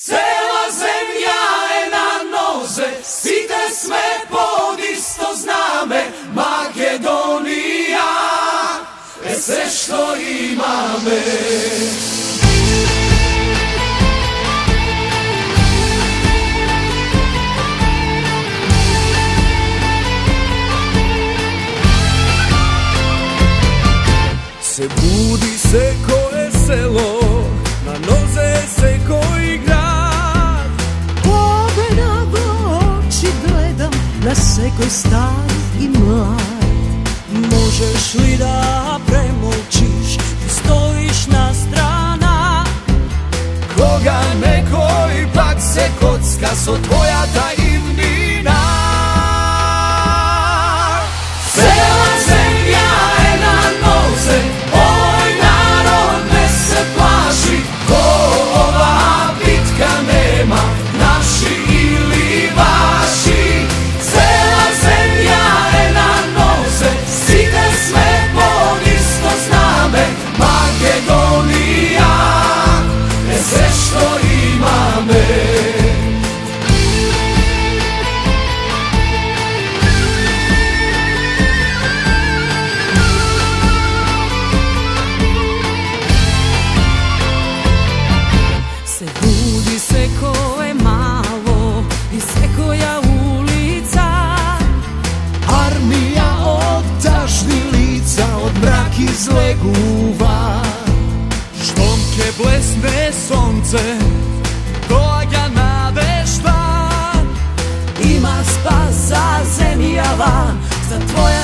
Cela zemlja je na noze, site sme pod isto zname, Makedonija je sve što imame. Se budi se koje selo, na noze se koji grad. Pogleda go oči gledam, na sekoj star i mlad. Možeš li da premolčiš, ti stojiš na strana? Koga neko ipak se kocka, so tvoja tajivnina. Cela zemlja je na noze, ovoj narod ne se plaši, ko ova bitka nema, naši ili vaši. Cela zemlja je na noze, site sme pod isto zname, Makedonija je sve što imame. Se budi se ko je malo i se koja ulica. Armija od tažnih lica, od mrak iz leguva. Štomke blesne sonce, doaga nadešta. Ima spas za zemljava, za tvoja